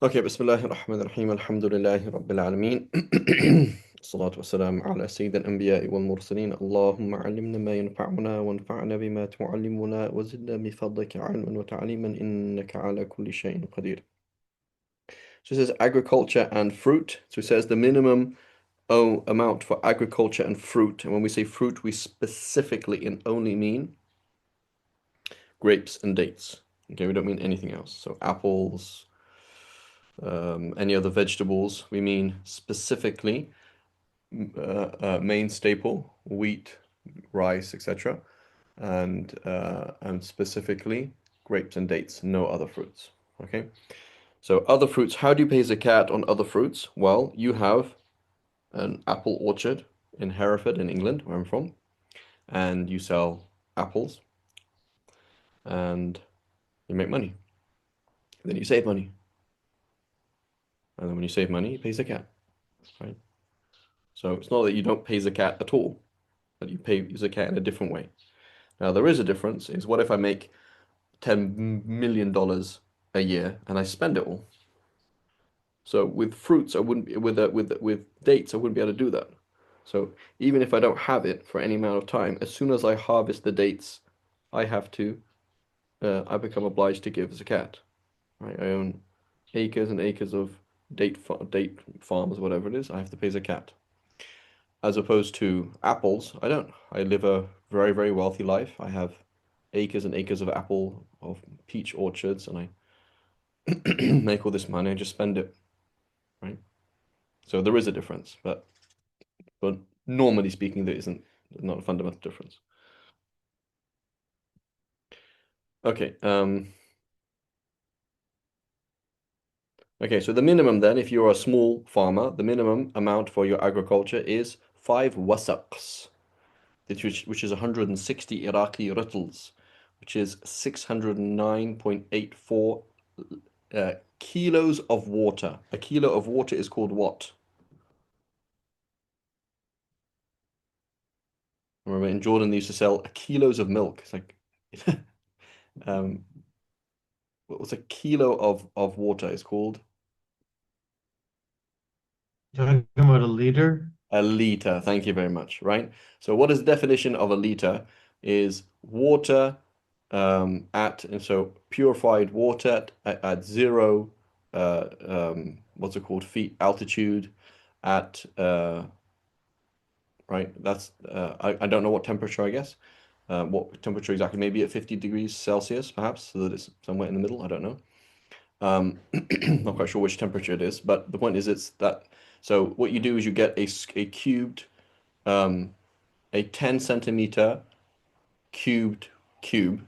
Okay, Bismillahir Rahmanir Rahim. Alhamdulillahi Rabbil Alameen. Salatu wassalam ala Sayyid al-Anbiya wal Mursaleen. Allahumma allimna ma yanfa'una wanfa'na bima tu'allimuna wa zidna bi fadlika 'ilman wa ta'liman innaka ala kulli shay'in qadir. So it says agriculture and fruit. So it says the minimum amount for agriculture and fruit. And when we say fruit, we specifically and only mean grapes and dates. Okay, we don't mean anything else. So apples, any other vegetables. We mean specifically main staple, wheat, rice, etc., and specifically grapes and dates, no other fruits. Okay, so other fruits. How do you pay zakat on other fruits? Well, you have an apple orchard in Hereford in England, where I'm from, and you sell apples and you make money. Then you save money, and then when you save money, you pay zakat, right? So it's not that you don't pay zakat at all, but you pay zakat in a different way. Now there is a difference. Is what if I make $10 million a year and I spend it all? So with fruits, I wouldn't be with dates, I wouldn't be able to do that. So even if I don't have it for any amount of time, as soon as I harvest the dates, I have to I become obliged to give zakat. Right? I own acres and acres of date farms, whatever it is. I have to pay zakat. As opposed to apples, I don't. I live a very, very wealthy life. I have acres and acres of peach orchards, and I make all this money and just spend it, right? So there is a difference, but normally speaking, there's not a fundamental difference. Okay, okay, so the minimum then, if you're a small farmer, the minimum amount for your agriculture is 5 wasaqs, which is 160 Iraqi rutls, which is 609.84 kilos of water. A kilo of water is called what? I remember in Jordan they used to sell kilos of milk. It's like um, what was a kilo of water is called? Talking about a liter? A liter. Thank you very much. Right. So what is the definition of a liter? Is water and so purified water at zero what's it called, feet altitude at right. That's I don't know what temperature, I guess. What temperature exactly? Maybe at 50 degrees Celsius, perhaps, so that it's somewhere in the middle. I don't know. Not quite sure which temperature it is, but the point is it's that. So what you do is you get a cubed, um, a 10 centimeter cubed cube,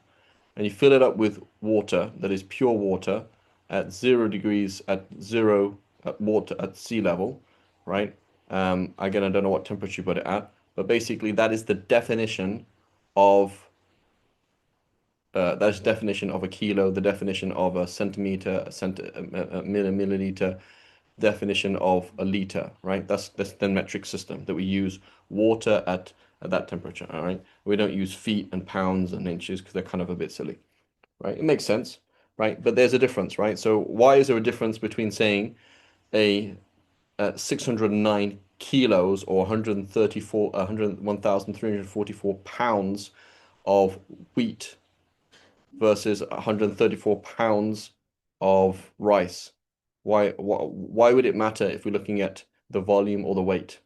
and you fill it up with water that is pure water at 0 degrees, at zero, at water at sea level, right? Again, I don't know what temperature you put it at, but basically that is the definition of that's definition of a kilo, the definition of a centimeter, a milliliter, definition of a liter, right? That's the metric system that we use water at that temperature, all right? We don't use feet and pounds and inches because they're kind of a bit silly, right? It makes sense, right? But there's a difference, right? So why is there a difference between saying a 609 kilos or 134, 100, 1,344 pounds of wheat versus 134 pounds of rice? Why would it matter if we're looking at the volume or the weight?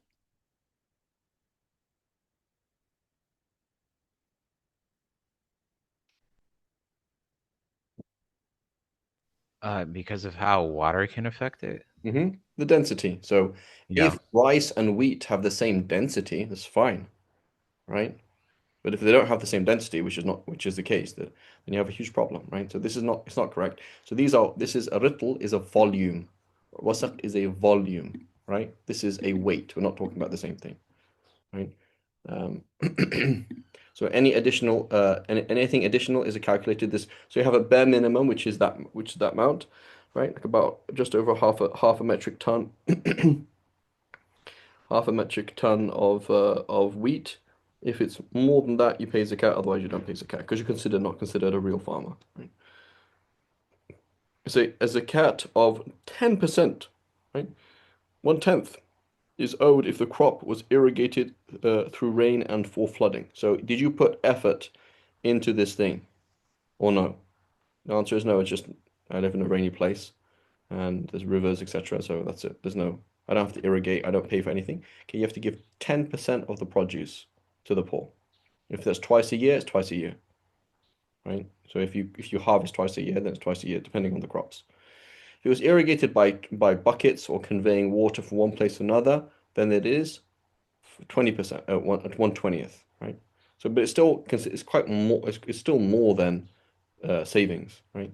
Because of how water can affect it. The density. So Yeah. if rice and wheat have the same density, that's fine, right? But if they don't have the same density, which is the case, then you have a huge problem, right? So it's not correct. So this is a rittle is a volume. Wasaq is a volume, right? This is a weight. We're not talking about the same thing, right? Um, so anything additional is a calculated this. So you have a bare minimum, which is that amount, right? Like about just over half a metric ton, half a metric ton of wheat. If it's more than that, you pay zakat. Otherwise, you don't pay zakat because you're not considered a real farmer, right? It's a zakat of 10%, right? 1/10 is owed if the crop was irrigated through rain and for flooding. So did you put effort into this thing or no? The answer is no. It's just I live in a rainy place and there's rivers, etc. So that's it. There's no, I don't have to irrigate. I don't pay for anything. Okay, you have to give 10% of the produce to the poor. If that's twice a year, it's twice a year, right? So if you harvest twice a year, then it's twice a year, depending on the crops. If it was irrigated by buckets or conveying water from one place to another, then it is 20%, one twentieth, right? So, but it's still it's quite more. It's still more than savings, right?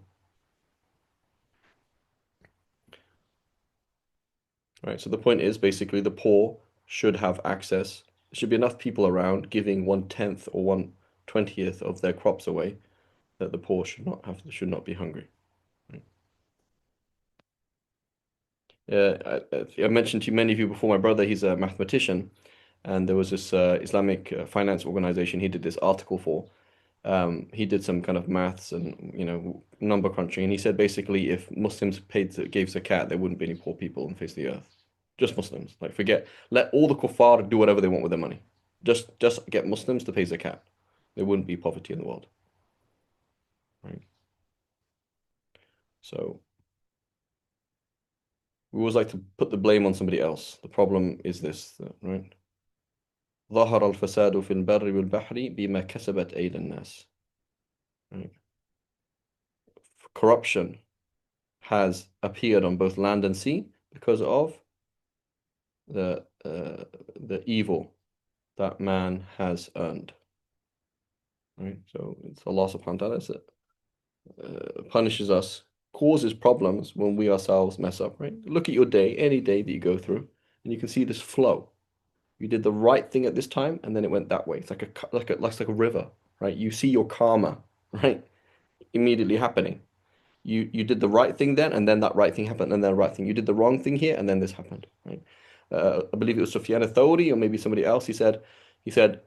Right. So the point is basically the poor should have access. There should be enough people around giving 1/10 or 1/20th of their crops away that the poor should not be hungry. Right? I mentioned to many of you before, my brother, he's a mathematician, and there was this Islamic finance organization he did this article for. He did some kind of maths and number crunching, and he said basically if Muslims gave zakat, there wouldn't be any poor people on the face of the earth. Just Muslims. Like forget, let all the kuffar do whatever they want with their money. Just get Muslims to pay zakat. There wouldn't be poverty in the world, right? So we always like to put the blame on somebody else. The problem is this, right? ظهر الفساد في البر والبحر بما كسبت أيدي الناس. Right? Corruption has appeared on both land and sea because of the evil that man has earned. Right? So it's Allah subhanahu wa ta'ala that punishes us, causes problems when we ourselves mess up, right? Look at your day, any day that you go through, and you can see this flow. You did the right thing at this time, and then it went that way. It's like a river, right? You see your karma, right? Immediately happening. You did the right thing then, and then that right thing happened, and then the right thing. You did the wrong thing here, and then this happened, right? I believe it was Sufyan al-Thawri or maybe somebody else. He said,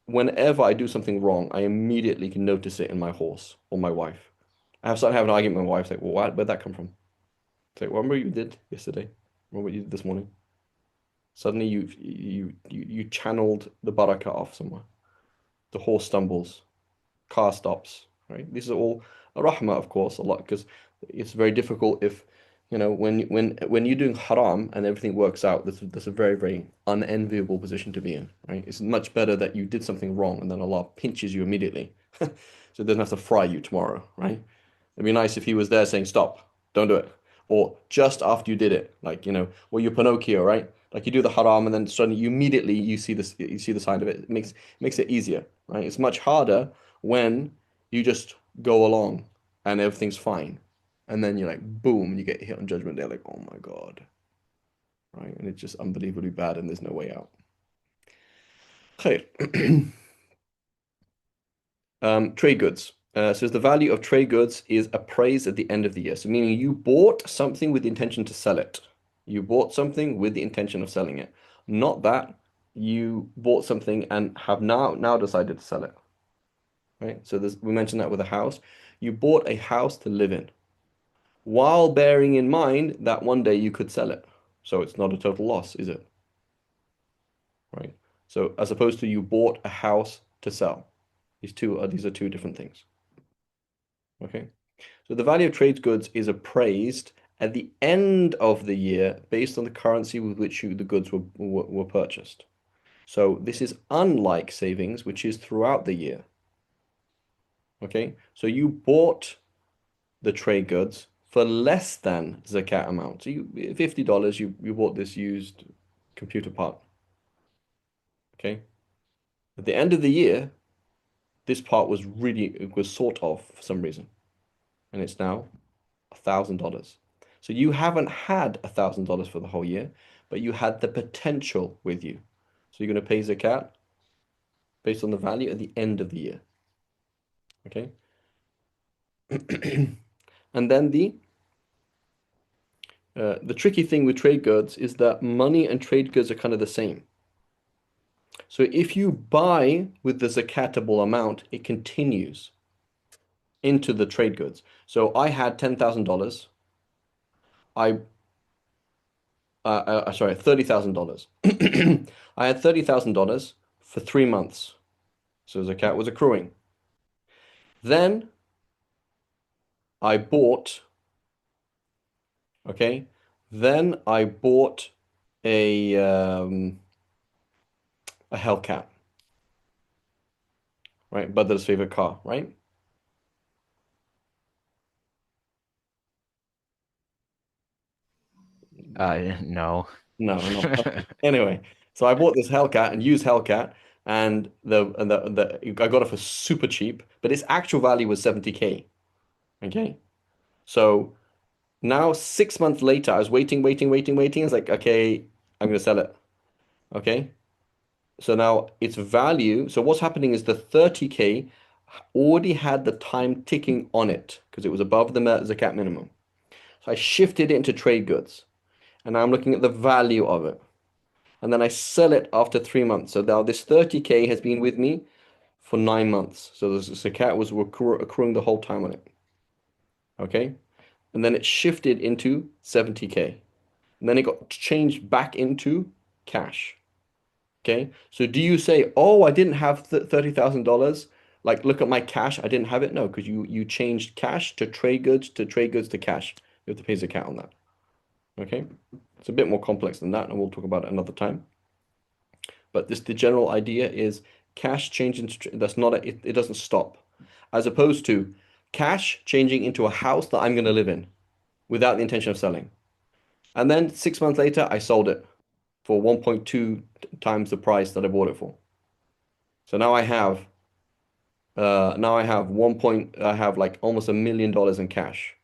whenever I do something wrong, I immediately can notice it in my horse or my wife. I have started having an argument with my wife. Like, well, where'd that come from? It's like, remember what you did yesterday? Remember what you did this morning? Suddenly you channeled the barakah off somewhere. The horse stumbles, car stops, right? These are all a rahmah, of course, a lot because it's very difficult if when you're doing haram and everything works out, that's a very, very unenviable position to be in, right? It's much better that you did something wrong and then Allah pinches you immediately, so it doesn't have to fry you tomorrow, right? It'd be nice if he was there saying, "Stop, don't do it," or just after you did it, like or you're Pinocchio, right? Like you do the haram and then suddenly you immediately you see the sign of it. It makes it easier, right? It's much harder when you just go along and everything's fine. And then you're like, boom, you get hit on Judgment Day, like, oh my God, right? And it's just unbelievably bad and there's no way out. Khair. Trade goods. Says the value of trade goods is appraised at the end of the year. So meaning you bought something with the intention to sell it. You bought something with the intention of selling it. Not that you bought something and have now decided to sell it. Right? So we mentioned that with a house. You bought a house to live in, while bearing in mind that one day you could sell it. So it's not a total loss, is it? Right? So as opposed to you bought a house to sell. These are two different things. Okay. So the value of trade goods is appraised at the end of the year based on the currency with which the goods were purchased. So this is unlike savings, which is throughout the year. Okay. So you bought the trade goods for less than zakat amount. So $50, you bought this used computer part. Okay. At the end of the year, this part it was sort of for some reason, and it's now $1,000. So you haven't had $1,000 for the whole year, but you had the potential with you. So you're going to pay zakat based on the value at the end of the year. Okay. And then the tricky thing with trade goods is that money and trade goods are kind of the same. So if you buy with the zakatable amount, it continues. into the trade goods. So I had $10,000. I sorry, $30,000. I had $30,000 for 3 months. So zakat was accruing. Then I bought, okay, then I bought a um, a Hellcat, right? Badr's favorite car, right? No. No, not anyway. So I bought this Hellcat and used Hellcat, and I got it for super cheap, but its actual value was 70K. Okay, so now 6 months later, I was waiting, waiting, waiting, waiting. It's like, okay, I'm gonna sell it. Okay, so now its value. So what's happening is the 30K already had the time ticking on it because it was above the Zakat minimum. So I shifted it into trade goods, and now I'm looking at the value of it. And then I sell it after 3 months. So now this 30K has been with me for 9 months. So the zakat was accruing the whole time on it. Okay. And then it shifted into 70K. And then it got changed back into cash. Okay. So do you say, oh, I didn't have $30,000? Like, look at my cash. I didn't have it. No, because you changed cash to trade goods to trade goods to cash. You have to pay zakat on that. Okay. It's a bit more complex than that, and we'll talk about it another time. But the general idea is cash changing that's not it doesn't stop. As opposed to cash changing into a house that I'm going to live in without the intention of selling. And then 6 months later, I sold it for 1.2 times the price that I bought it for. So now I have I have like almost $1 million in cash.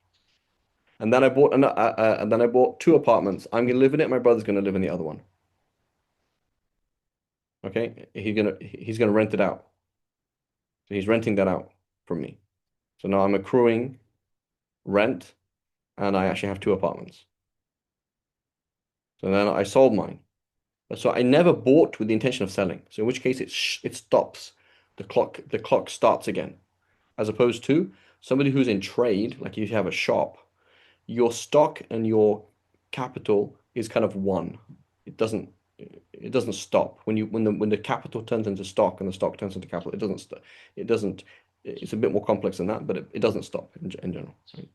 And then I bought two apartments. I'm gonna live in it. My brother's gonna live in the other one. Okay, he's gonna rent it out. So he's renting that out from me. So now I'm accruing rent, and I actually have two apartments. So then I sold mine. So I never bought with the intention of selling. So in which case it stops. The clock starts again. As opposed to somebody who's in trade, like if you have a shop, your stock and your capital is kind of one. It doesn't it doesn't stop. When the capital turns into stock and the stock turns into capital, it doesn't it's a bit more complex than that, but it doesn't stop in general. Right?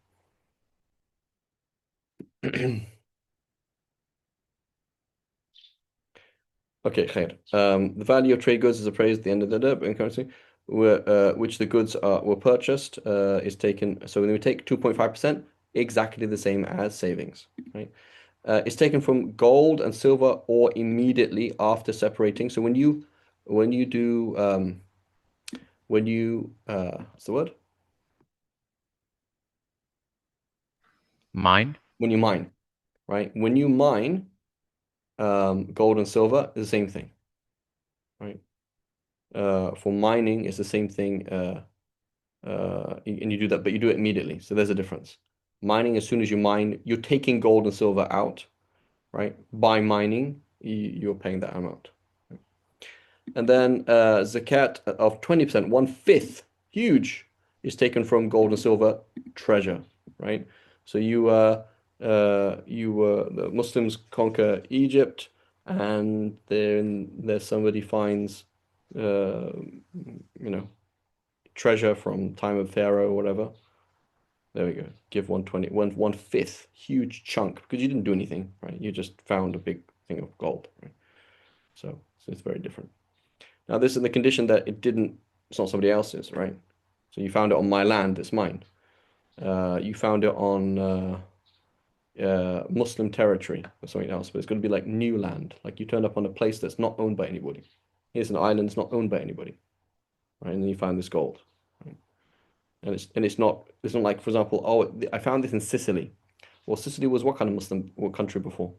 Okay, khair. The value of trade goods is appraised at the end of the day in currency, which the goods were purchased is taken. So when we take 2.5%, exactly the same as savings, right? It's taken from gold and silver or immediately after separating. So when you do when you what's the word? Mine? When you mine, right? When you mine gold and silver is the same thing, right? For mining, it's the same thing. And you do that, but you do it immediately. So there's a difference. Mining, as soon as you mine, you're taking gold and silver out, right? By mining, you're paying that amount. And then zakat of 20%, 1/5, huge, is taken from gold and silver treasure, right? So the Muslims conquer Egypt, and then there's somebody finds, uh, you know, treasure from time of Pharaoh or whatever. There we go. Give 120, 1/5, huge chunk because you didn't do anything, right? You just found a big thing of gold, right? So it's very different. Now this is in the condition that it's not somebody else's, right? So you found it on my land, it's mine. You found it on Muslim territory or something else, but it's going to be like new land. Like you turned up on a place that's not owned by anybody. Here's an island that's not owned by anybody, right? And then you find this gold, right? And it's not like, for example, oh, I found this in Sicily. Well, Sicily was what kind of Muslim what country before?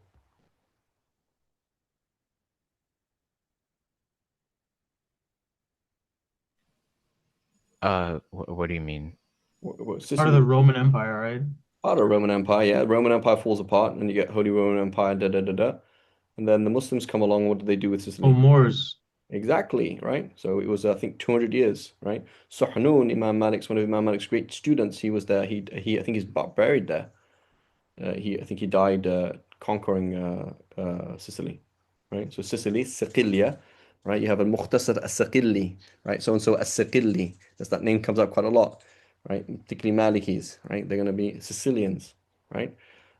What do you mean? Part of Sicily the Roman Empire, right? part of the Roman Empire, yeah. The Roman Empire falls apart, and you get Holy Roman Empire, da da da da. And then the Muslims come along. What do they do with Oh, Sicily? Moors. Exactly, right? So it was, I think, 200 years, right? Suhnun, Imam Malik's one of Imam Malik's great students. He was there. I think he's buried there. I think he died conquering Sicily, right? So Sicily, Siqilia, right? You have al-Mukhtasar as-Saqili, right? So and so as-Saqili. That name comes up quite a lot, right? Particularly Malikis, right? They're going to be Sicilians, right?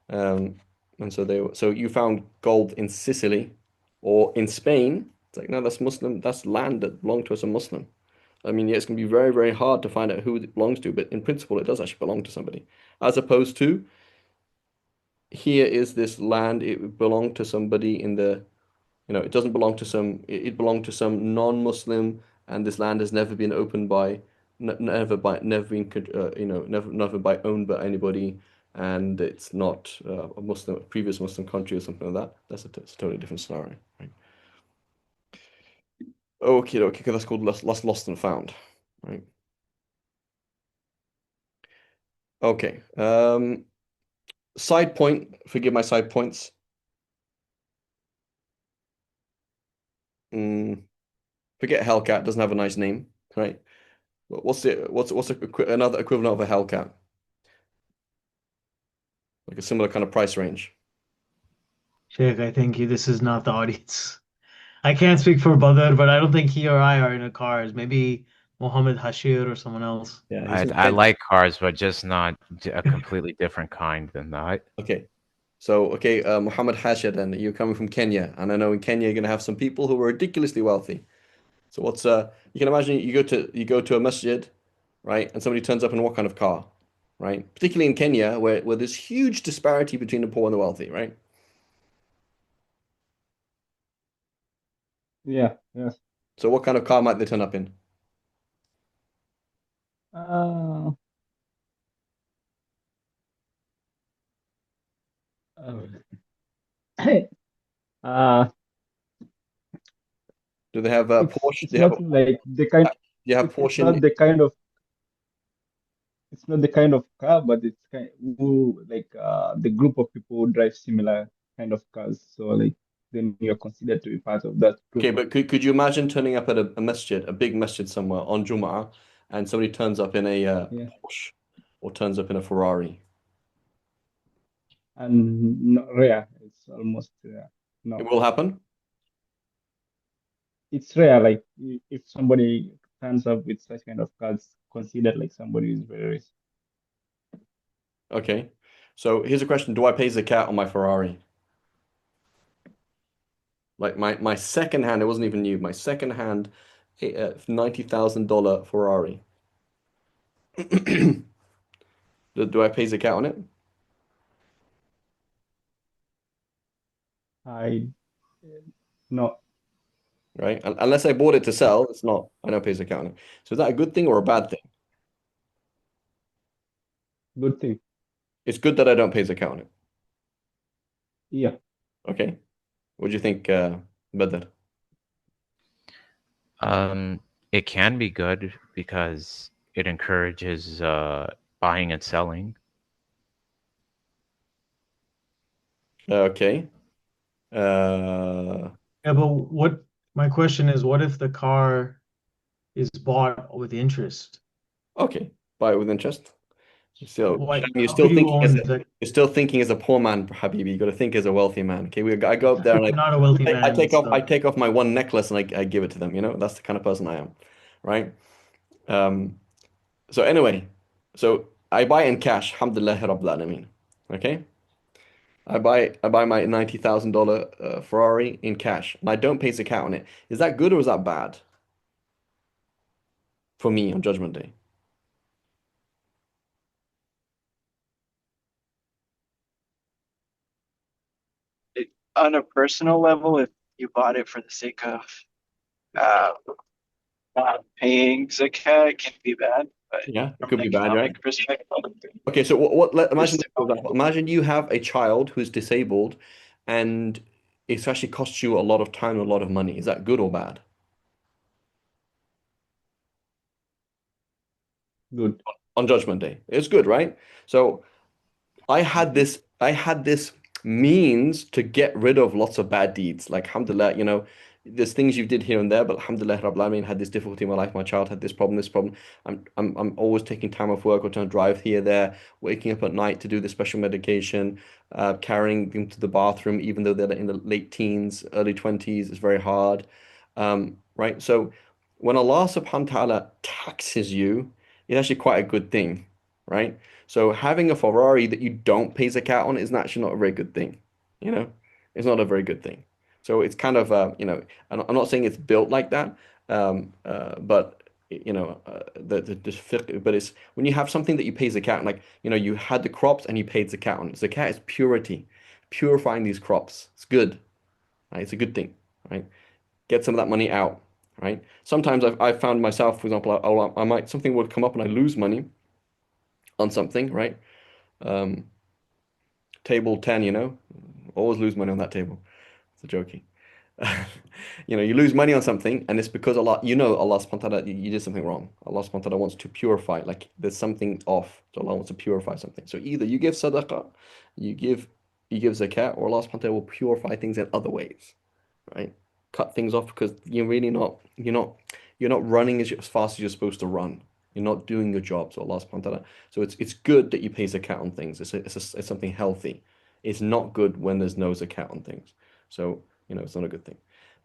Um, and so so you found gold in Sicily or in Spain. It's like, no, that's Muslim. That's land that belonged to us, a Muslim. I mean, yeah, it's going to be very, very hard to find out who it belongs to, but in principle, it does actually belong to somebody. As opposed to here is this land, it belonged to somebody in the, it doesn't belong to it belonged to some non-Muslim, and this land has never been opened by, never been, never by owned by anybody, and it's not a previous Muslim country or something like that. It's a totally different scenario, right? Okay, okay, that's called lost and found, right? Okay. Side point, forgive my side points. Mm, Forget Hellcat, doesn't have a nice name, right? Another equivalent of a Hellcat? Like a similar kind of price range. Sheikh, I think this is not the audience. I can't speak for Badr, but I don't think he or I are in a cars. Maybe Mohammed Hashir or someone else. Yeah, he's I in I Kenya. like cars, but just not a completely different kind than that. Okay. So, okay, Muhammad Hashid, and you're coming from Kenya, and I know in Kenya you're going to have some people who are ridiculously wealthy. So you can imagine you go to a masjid, right? And somebody turns up in what kind of car, right? Particularly in Kenya where there's huge disparity between the poor and the wealthy, right? Yeah, yes. So what kind of car might they turn up in? Uh, uh, uh, Do they have Porsche? it's not like the kind. You have It's Porsche in, not the kind of. It's not the kind of car, but it's kind who like the group of people who drive similar kind of cars. So like then you're considered to be part of that group. okay, but could you imagine turning up at a masjid, a big masjid somewhere on Jum'ah, and somebody turns up in a Yeah, Porsche or turns up in a Ferrari? and not rare. It's almost It no. will happen. It's rare. Like if somebody turns up with such kind of cars, considered like somebody who's very rich. Okay. So here's a question: do I pay zakat on my Ferrari? Like my second hand, it wasn't even new. My second hand, $90,000 Ferrari. Do I pay zakat on it? I no Right? Unless I bought it to sell, it's not. I don't pay zakat on it. So is that a good thing or a bad thing? good thing. It's good that I don't pay zakat on it. Yeah. Okay. What do you think, Badr? Um, it can be good because it encourages buying and selling. Okay. Uh, Yeah, but my question is, what if the car is bought with interest? okay. Buy it with interest. So, What, Sham, how could you own the, you're still thinking as a poor man, Habibi. You got to think as a wealthy man. Okay, I go up there and I'm not a wealthy man I still. take off my one necklace and I give it to them. That's the kind of person I am, right? Um. So anyway, so I buy in cash. Alhamdulillah Rabbil Alameen. Okay, I buy my $90,000 Ferrari in cash, and I don't pay zakat on it. Is that good or is that bad for me on Judgment Day? On a personal level, if you bought it for the sake of uh, not paying zakat, it can be bad. But Yeah, it from could an be bad, right? economic perspective, Okay, so imagine it's this, for example. Imagine you have a child who's disabled and it's actually costs you a lot of time and a lot of money. Is that good or bad? Good. On Judgment Day. It's good, right? So I had this means to get rid of lots of bad deeds. Like alhamdulillah, there's things you did here and there, but alhamdulillah, Rabbil Alameen, had this difficulty in my life. My child had this problem, this problem. I'm always taking time off work or trying to drive here, there, waking up at night to do the special medication, carrying them to the bathroom, even though they're in the late teens, early 20s, is very hard. Right? So when Allah subhanahu wa ta'ala taxes you, it's actually quite a good thing, right? So having a Ferrari that you don't pay zakat on is actually not a very good thing, you know? It's not a very good thing. So it's kind of, I'm not saying it's built like that, but but it's when you have something that you pay zakat, like, you had the crops and you paid zakat on it. Zakat is purity, purifying these crops. It's good, right? It's a good thing, right? Get some of that money out, right? Sometimes I've found myself, for example, I might, something would come up and I lose money on something, right? Um, Table 10, always lose money on that table. It's a joking. You lose money on something, and it's because Allah subhanahu wa ta'ala, you did something wrong. Allah subhanahu wa ta'ala wants to purify, like there's something off. So Allah wants to purify something. So either you give sadaqah, you give you give zakat, or Allah subhanahu wa ta'ala will purify things in other ways, right? Cut things off because you're not running as fast as you're supposed to run. You're not doing your job. So Allah subhanahu wa ta'ala. So it's good that you pay zakat on things. It's something healthy. It's not good when there's no zakat on things. So it's not a good thing.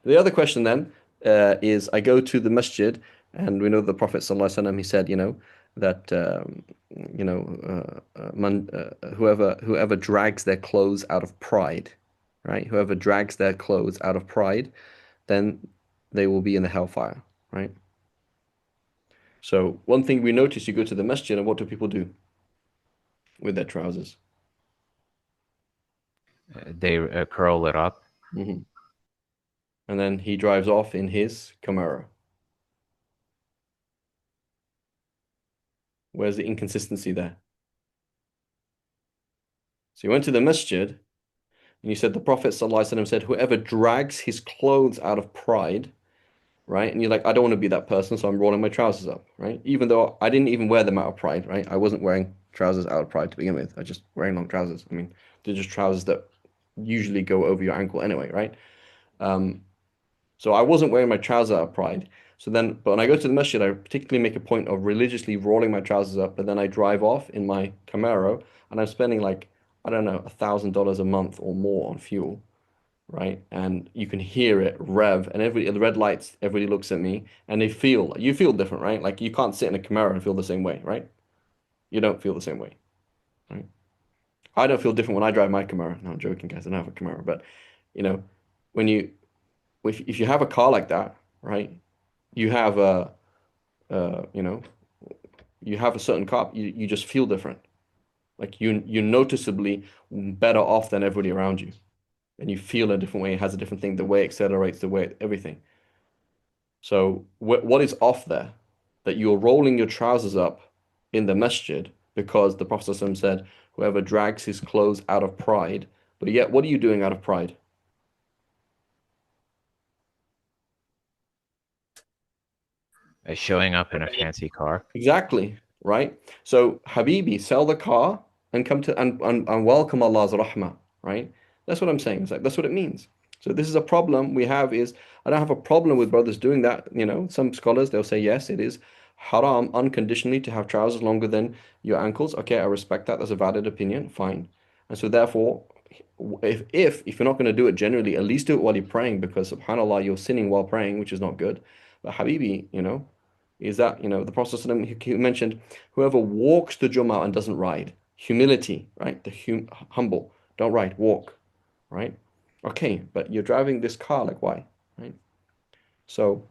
The other question then is, I go to the masjid, and we know the Prophet sallallahu alaihi wasallam, he said, that whoever drags their clothes out of pride, right? Whoever drags their clothes out of pride, then they will be in the hellfire, right? So one thing we notice, you go to the masjid, and what do people do with their trousers? They curl it up. Hmm. And then he drives off in his Camaro. Where's the inconsistency there? So you went to the masjid, and you said the Prophet ﷺ said, whoever drags his clothes out of pride, right? And you're like, I don't want to be that person, so I'm rolling my trousers up, right? Even though I didn't even wear them out of pride, right? I wasn't wearing trousers out of pride to begin with. I was just wearing long trousers. I mean, they're just trousers that usually go over your ankle anyway, right? So I wasn't wearing my trousers out of pride. But when I go to the masjid, I particularly make a point of religiously rolling my trousers up, but then I drive off in my Camaro, and I'm spending like, I don't know, $1,000 a month or more on fuel, right? And you can hear it rev, and the red lights, everybody looks at me, and you feel different, right? Like you can't sit in a Camaro and feel the same way, right? You don't feel the same way, right? I don't feel different when I drive my Camaro. No, I'm joking, guys. I don't have a Camaro, but you know, when you if you have a car like that, right? You have a you know, you have a certain car, you just feel different. Like you're noticeably better off than everybody around you, and you feel a different way. It has a different thing. The way it accelerates, the way everything. So what is off there? That you're rolling your trousers up in the masjid because the Prophet ﷺ said, whoever drags his clothes out of pride. But yet, what are you doing out of pride? Showing up in a fancy car. Exactly, right? So, Habibi, sell the car and come to and welcome Allah's rahmah, right? That's what I'm saying. It's like that's what it means. So this is a problem we have is I don't have a problem with brothers doing that. Some scholars they'll say yes, it is haram unconditionally to have trousers longer than your ankles. Okay, I respect that. That's a valid opinion. Fine. And so therefore, if you're not going to do it generally, at least do it while you're praying because subhanAllah, you're sinning while praying, which is not good. But Habibi, is that, the Prophet ﷺ, he mentioned whoever walks the Jummah and doesn't ride, humility, right? Humble, don't ride, walk, right? Okay, but you're driving this car, like why, right? So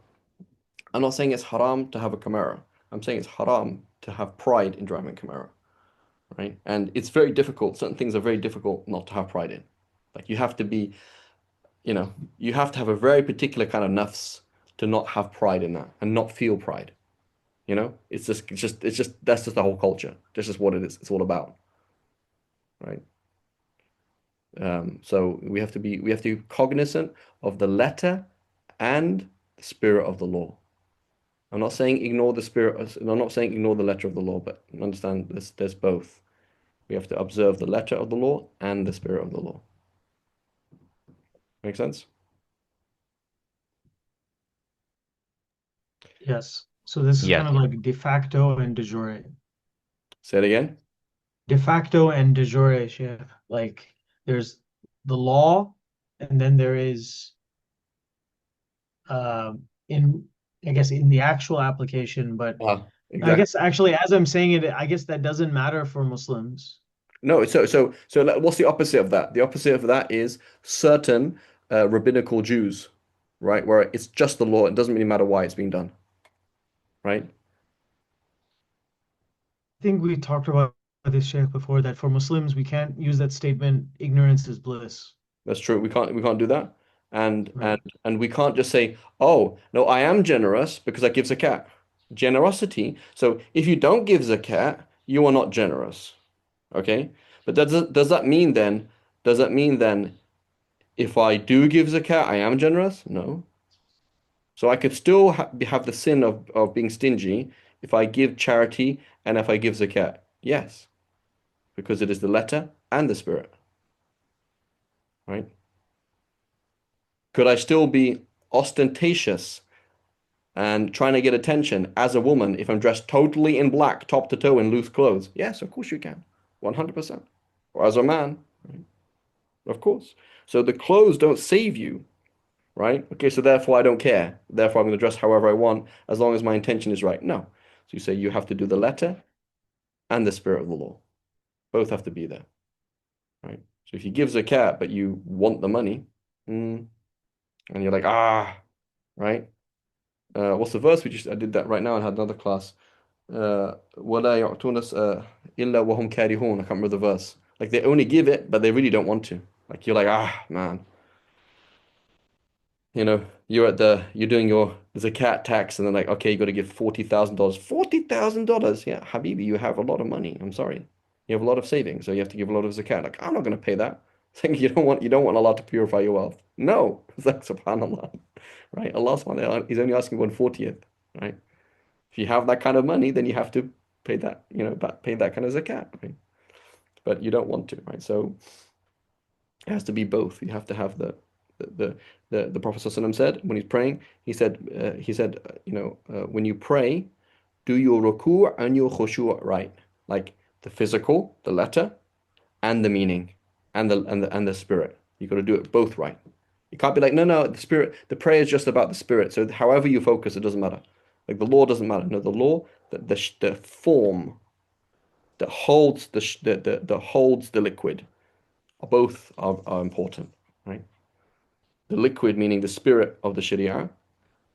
I'm not saying it's haram to have a Camaro. I'm saying it's haram to have pride in driving a Camaro, right? And it's very difficult. Certain things are very difficult not to have pride in. Like you have to be, you have to have a very particular kind of nafs to not have pride in that and not feel pride. That's just the whole culture. This is what it is. It's all about, right? So we have to be cognizant of the letter and the spirit of the law. I'm not saying ignore the spirit. I'm not saying ignore the letter of the law, but understand this. There's both. We have to observe the letter of the law and the spirit of the law. Make sense? Yes. So this is Yes. kind of like de facto and de jure. Say it again. De facto and de jure, Sheikh. Like there's the law, and then there is in I guess in the actual application, but I Exactly. guess actually as I'm saying it, I guess that doesn't matter for Muslims. No, what's the opposite of that? The opposite of that is certain rabbinical Jews, right? Where it's just the law. It doesn't really matter why it's being done, right? I think we talked about this, Sheikh, before that for Muslims we can't use that statement, ignorance is bliss. That's true. We can't do that. And and Right. and we can't just say, "Oh, no, I am generous because I give zakat." Generosity. So if you don't give zakat, you are not generous. Okay? But does that mean then if I do give zakat, I am generous? No. So I could still have the sin of being stingy if I give charity and if I give zakat. Yes, because it is the letter and the spirit, right? Could I still be ostentatious and trying to get attention as a woman if I'm dressed totally in black, top to toe in loose clothes? Yes, of course you can. 100%. Or as a man, right? Of course. So the clothes don't save you, right? Okay, so therefore I don't care. Therefore I'm going to dress however I want as long as my intention is right. No. So you say you have to do the letter and the spirit of the law. Both have to be there, right? So if you give zakat but you want the money, and you're like, right? What's the verse? I did that right now and had another class. وَلَا يُعْطُونَ إِلَّا وَهُمْ كَارِهُونَ. I can't remember the verse. Like they only give it, but they really don't want to. Like you're like, man. You're doing your zakat tax, and then like, okay, you got to give $40,000. $40,000? Yeah, Habibi, you have a lot of money. I'm sorry. You have a lot of savings, so you have to give a lot of zakat. Like, I'm not going to pay that. Think you don't want Allah to purify your wealth. No. It's like subhanallah. Right? Allah subhanahu wa ta'ala is only asking 1/40th, right? If you have that kind of money, then you have to pay that, pay that kind of zakat, right? But you don't want to, right? So it has to be both. You have to have the the Prophet ﷺ said when he's praying, when you pray, do your ruku' and your khushu' right, like the physical, the letter, and the meaning, and the spirit. You got to do it both right. You can't be like, no, the spirit, the prayer is just about the spirit. So however you focus, it doesn't matter. Like the law doesn't matter. No, the law, the form that holds the holds the liquid, both are important, right? The liquid meaning the spirit of the Sharia.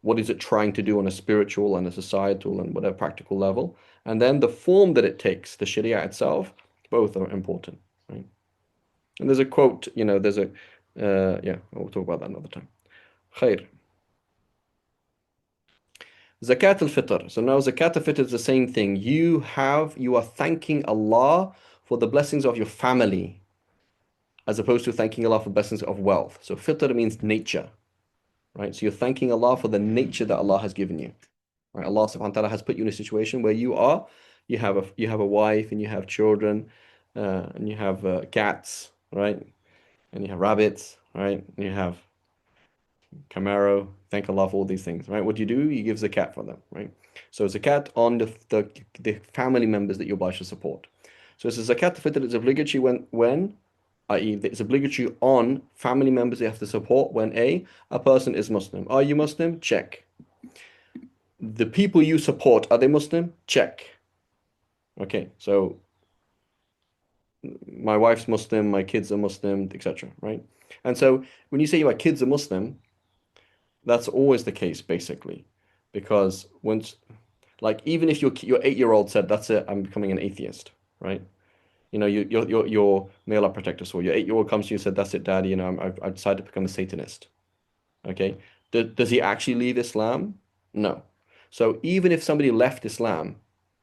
What is it trying to do on a spiritual and a societal and whatever practical level? And then the form that it takes, the Sharia itself, both are important, right? And there's a quote, yeah, we'll talk about that another time. Khair. Zakat al-Fitr. So now Zakat al-Fitr is the same thing. You are thanking Allah for the blessings of your family, as opposed to thanking Allah for blessings of wealth. So Fitr means nature, right? So you're thanking Allah for the nature that Allah has given you. Right? Allah subhanahu wa ta'ala has put you in a situation where you have a wife and you have children, and you have cats, right? And you have rabbits, right? And you have Camaro. Thank Allah for all these things, right? What do? You give zakat for them, right? So zakat on the family members that you're obliged to support. So it's a zakat fitr is obligatory when i.e. it's obligatory on family members they have to support when a person is Muslim. Are you Muslim? Check. The people you support, are they Muslim? Check. Okay, so my wife's Muslim, my kids are Muslim, etc. Right? And so when you say my kids are Muslim, that's always the case, basically, because like, even if your 8-year-old said, "That's it, I'm becoming an atheist," right? Your may Allah protect us all. Your 8-year-old comes to you and said, "That's it, Daddy. I've decided to become a Satanist." Okay, does he actually leave Islam? No. So even if somebody left Islam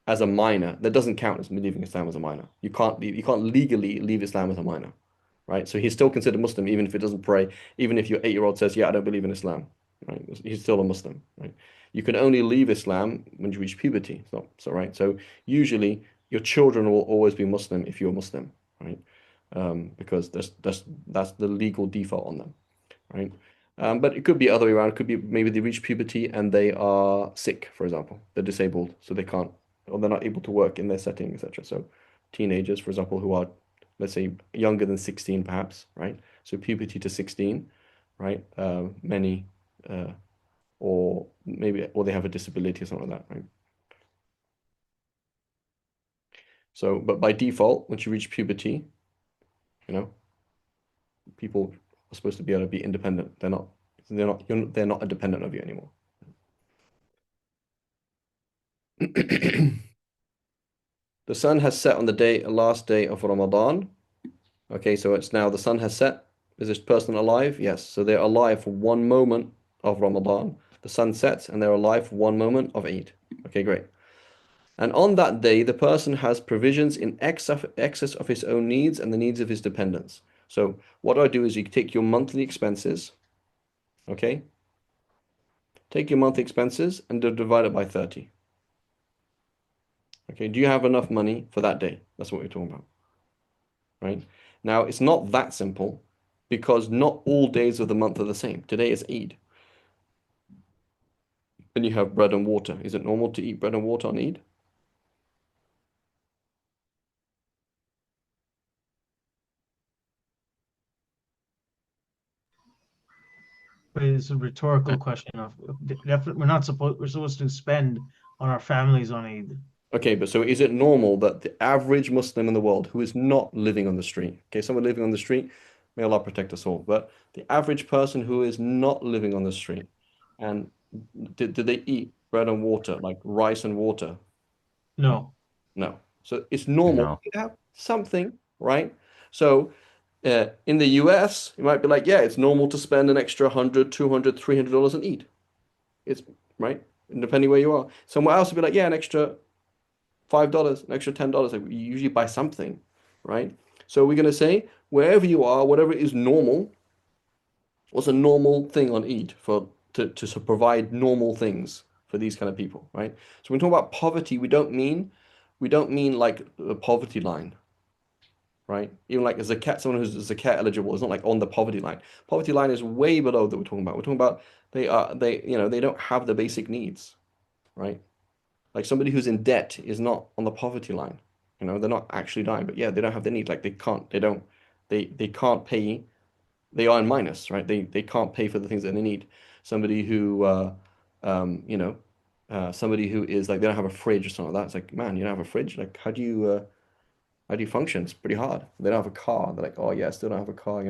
as a minor, that doesn't count as leaving Islam as a minor. You can't legally leave Islam as a minor, right? So he's still considered Muslim even if it doesn't pray, even if your 8-year-old says, "Yeah, I don't believe in Islam," right? He's still a Muslim, right? You can only leave Islam when you reach puberty. So right. So usually your children will always be Muslim if you're Muslim, right? Because that's the legal default on them, right? But it could be other way around. It could be maybe they reach puberty and they are sick, for example. They're disabled, so they can't, or they're not able to work in their setting, etc. So teenagers, for example, who are, let's say, younger than 16, perhaps, right? So puberty to 16, right? Many, or maybe, or they have a disability or something like that, right? So, but by default, once you reach puberty, you know, people are supposed to be able to be independent. They're not a dependent of you anymore. The sun has set on the last day of Ramadan. Okay, so it's now the sun has set. Is this person alive? Yes. So they're alive for one moment of Ramadan. The sun sets and they're alive for one moment of Eid. Okay, great. And on that day, the person has provisions in excess of his own needs and the needs of his dependents. So what I do is you take your monthly expenses, okay? Take your monthly expenses and divide it by 30. Okay, do you have enough money for that day? That's what we're talking about, right? Now, it's not that simple because not all days of the month are the same. Today is Eid. And you have bread and water. Is it normal to eat bread and water on Eid? But it's a rhetorical question of definitely we're supposed to spend on our families on Eid. Okay, but so is it normal that the average Muslim in the world who is not living on the street, okay, someone living on the street, may Allah protect us all, but the average person who is not living on the street, and did they eat bread and water, like rice and water? No. No. So it's normal No. to have something, right? So in the US, you might be like, yeah, it's normal to spend an extra 100, 200, $300 on Eid. It's right, and depending where you are. Somewhere else would be like, yeah, an extra $5, an extra $10. Like you usually buy something, right? So we're gonna say wherever you are, whatever is normal, what's a normal thing on Eid for to provide normal things for these kind of people, right? So when we talk about poverty, we don't mean like the poverty line, right? Even like a zakat, someone who's zakat eligible is not like on the poverty line. Poverty line is way below that we're talking about. We're talking about they don't have the basic needs, right? Like somebody who's in debt is not on the poverty line. They're not actually dying, but yeah, they don't have the need. Like they can't pay. They are in minus, right? They can't pay for the things that they need. Somebody who somebody who is like they don't have a fridge or something like that. It's like, man, you don't have a fridge? Like how do you function? It's pretty hard. They don't have a car. They're like, oh yeah, I still don't have a car.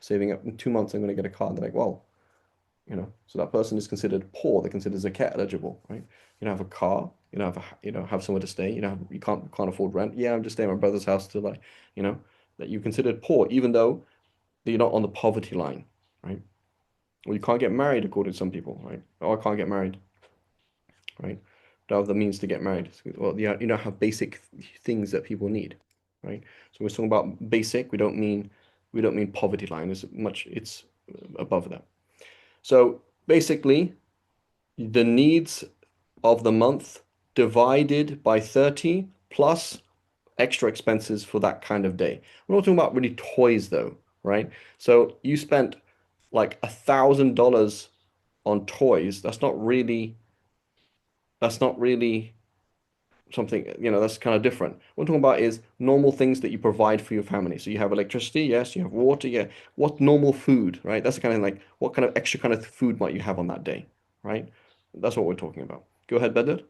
Saving up in 2 months I'm gonna get a car. They're like, well, so that person is considered poor. They're considered zakat eligible, right? You don't have a car. You don't have somewhere to stay. You can't afford rent. Yeah, I'm just staying at my brother's house till you know, that you're considered poor, even though you're not on the poverty line, right? Or you can't get married according to some people, right? Oh, I can't get married, right? Don't have the means to get married. Well, yeah, you don't have basic things that people need, right? So we're talking about basic. We don't mean poverty line. It's above that. So basically, the needs of the month divided by 30 plus extra expenses for that kind of day. We're not talking about really toys though, right? So you spent like $1,000 on toys. That's not really something, that's kind of different. What we're talking about is normal things that you provide for your family. So you have electricity, yes, you have water, yeah. What normal food, right? That's the kind of like what kind of extra kind of food might you have on that day, right? That's what we're talking about. Go ahead, Bedr.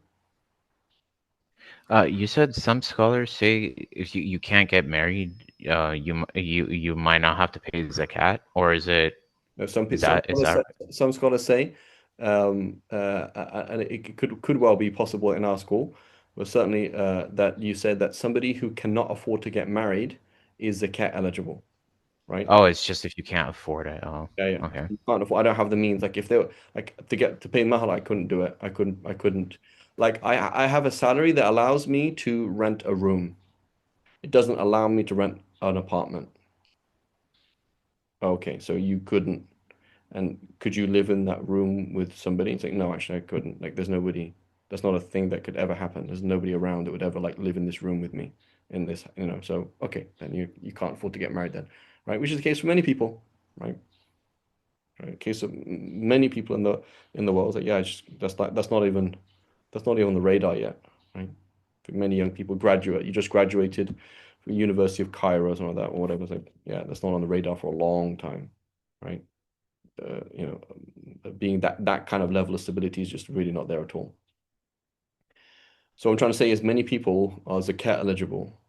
You said some scholars say if you can't get married, you might not have to pay zakat, or is it Now, some pe- is some that is scholars that say, some scholars say, and it could well be possible in our school, but certainly that you said that somebody who cannot afford to get married is zakat eligible, right? oh, it's just if you can't afford it. Oh, Yeah, yeah. okay. You can't afford. I don't have the means. Like if they were like to pay mahal, I couldn't do it. I couldn't. I couldn't. Like I have a salary that allows me to rent a room. It doesn't allow me to rent an apartment. Okay, so you couldn't. And could you live in that room with somebody? It's like, no, actually, I couldn't. Like, there's nobody. That's not a thing that could ever happen. There's nobody around that would ever like live in this room with me, in this. So okay, then you can't afford to get married then, right? Which is the case for many people, right? Right? Okay, so many people in the world say, yeah, that's not even on the radar yet, right? For many young people graduate, you just graduated from University of Cairo or something like that, or whatever. It's like, yeah, that's not on the radar for a long time, right? Being that kind of level of stability is just really not there at all. So what I'm trying to say is many people are zakat eligible,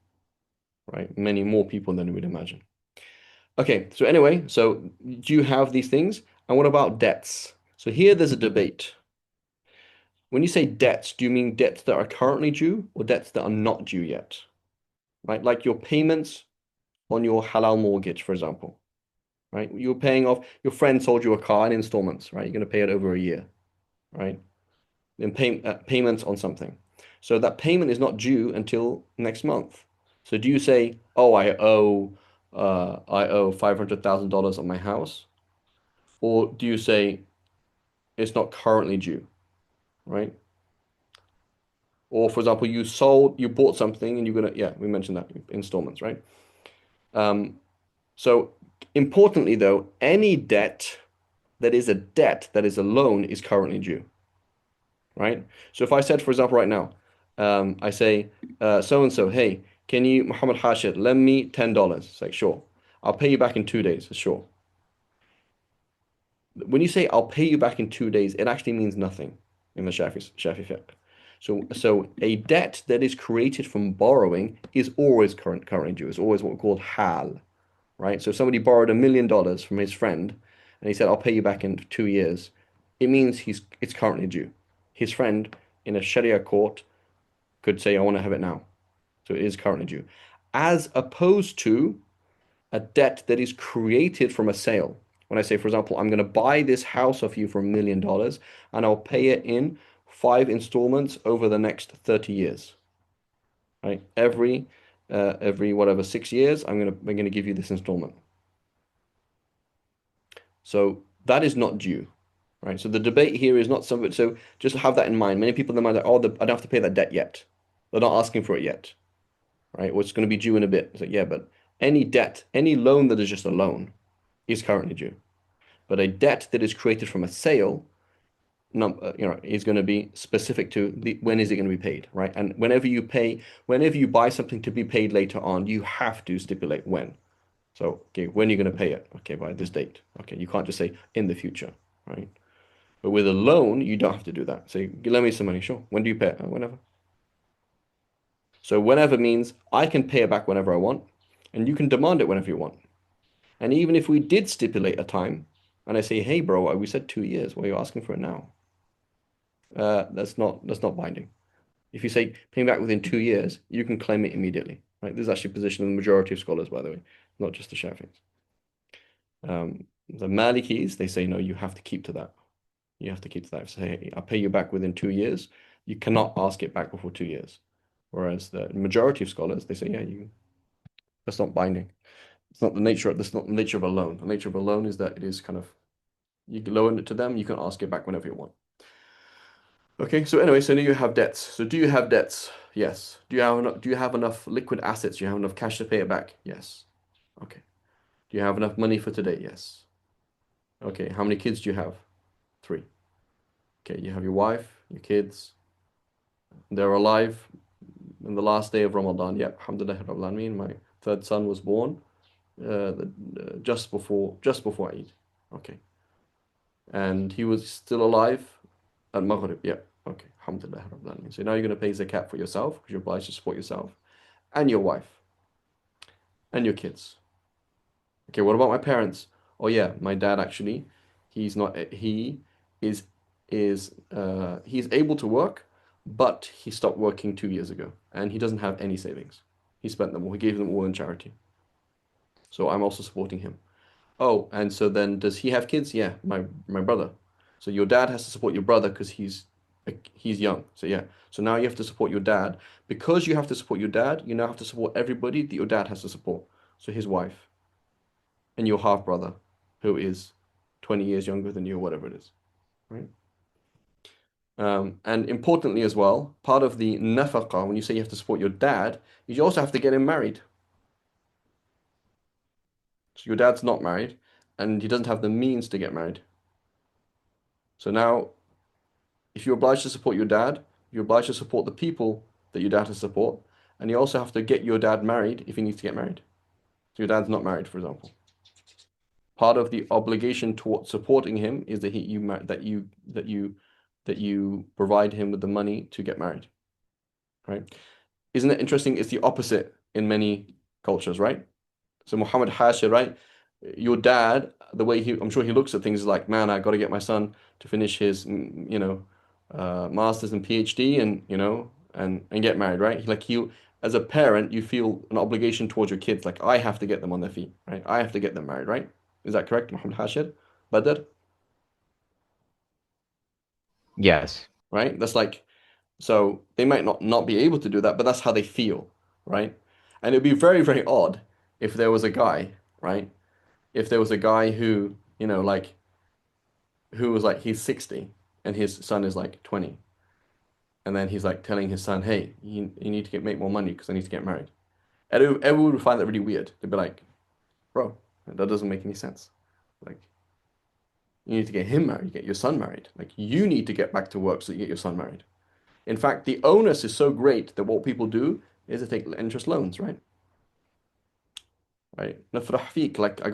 right? Many more people than you would imagine. Okay, so anyway, so do you have these things? And what about debts? So here there's a debate. When you say debts, do you mean debts that are currently due or debts that are not due yet? Right? Like your payments on your halal mortgage, for example. Right? You're paying off, your friend sold you a car in installments, right? You're going to pay it over a year, right? Then payments on something. So that payment is not due until next month. So do you say, oh, I owe $500,000 on my house? Or do you say it's not currently due, right? Or for example, you bought something and you're gonna, yeah, we mentioned that installments, right? Um, so importantly though, any debt that is a debt, that is a loan, is currently due, right? So if I said, for example, right now, I say, so and so, hey, can you, Muhammad Hashid, lend me $10? It's like, sure. I'll pay you back in 2 days, sure. When you say I'll pay you back in 2 days, it actually means nothing in the Shafi fiqh. So a debt that is created from borrowing is always currently due. It's always what we call hal, right? So if somebody borrowed $1 million from his friend and he said, I'll pay you back in 2 years, it means it's currently due. His friend in a Sharia court could say, I want to have it now. So it is currently due. As opposed to a debt that is created from a sale. When I say, for example, I'm going to buy this house off you for $1 million and I'll pay it in 5 installments over the next 30 years, right? Every whatever 6 years, I'm gonna give you this installment. So that is not due, right? So the debate here is not something. So just have that in mind. Many people in their mind are, oh, I don't have to pay that debt yet. They're not asking for it yet, right? Or it's going to be due in a bit. It's like, yeah, but any debt, any loan that is just a loan is currently due. But a debt that is created from a sale, is going to be specific to when is it going to be paid, right? And whenever you buy something to be paid later on, you have to stipulate when. So, okay, when are you going to pay it? Okay, by this date. Okay, you can't just say in the future, right? But with a loan, you don't have to do that. Say, lend me some money, sure. When do you pay it? Whenever. So whenever means I can pay it back whenever I want, and you can demand it whenever you want. And even if we did stipulate a time, and I say, hey, bro, we said 2 years. Why are you asking for it now? That's not binding. If you say pay me back within 2 years, you can claim it immediately. Right? This is actually a position of the majority of scholars, by the way, not just the Shafi'is. The Malikis, they say no, you have to keep to that. You have to keep to that. Say, hey, I'll pay you back within 2 years. You cannot ask it back before 2 years. Whereas the majority of scholars, they say, yeah, that's not binding. That's not the nature of a loan. The nature of a loan is that it is kind of, you can loan it to them, you can ask it back whenever you want. Okay, so anyway, so now you have debts. So do you have debts? Yes. Do you have enough liquid assets? Do you have enough cash to pay it back? Yes. Okay. Do you have enough money for today? Yes. Okay, how many kids do you have? 3. Okay, you have your wife, your kids. They're alive in the last day of Ramadan. Yep, alhamdulillah rabbil alameen. My third son was born just before Eid. Okay. And he was still alive at Maghrib. Yep. Okay. Alhamdulillah rabbil alameen. So now you're going to pay zakat for yourself because you're obliged to support yourself and your wife and your kids. Okay, what about my parents? Oh yeah, my dad actually, he's not he he's able to work, but he stopped working 2 years ago and he doesn't have any savings. He spent them all. He gave them all in charity. So I'm also supporting him. Oh, and so then does he have kids? Yeah, my brother. So your dad has to support your brother because he's young. So yeah. So now you have to support your dad. Because you have to support your dad, you now have to support everybody that your dad has to support. So his wife and your half brother, who is 20 years younger than you, or whatever it is. Right? And importantly as well, part of the nafaqah, when you say you have to support your dad, is you also have to get him married. So your dad's not married, and he doesn't have the means to get married. So now, if you're obliged to support your dad, you're obliged to support the people that your dad has to support, and you also have to get your dad married if he needs to get married. So your dad's not married, for example. Part of the obligation towards supporting him is that you provide him with the money to get married, right? Isn't it interesting? It's the opposite in many cultures, right? So Muhammad Hashir, right? Your dad, the way I'm sure he looks at things is like, man, I got to get my son to finish his, master's and PhD, and and get married, right? Like you, as a parent, you feel an obligation towards your kids, like I have to get them on their feet, right? I have to get them married, right? Is that correct, Muhammad Hashir? Badr, Yes. right? That's like, so they might not be able to do that, but that's how they feel, right? And it'd be very, very odd if there was a guy, right? If there was a guy who, like, who was like, he's 60 and his son is like 20. And then he's like telling his son, hey, you need to make more money because I need to get married. Everyone would find that really weird. They'd be like, bro, that doesn't make any sense. Like, you need to get him married, get your son married. Like, you need to get back to work so you get your son married. In fact, the onus is so great that what people do is to take interest loans, right? Right? Nafrah feek, like I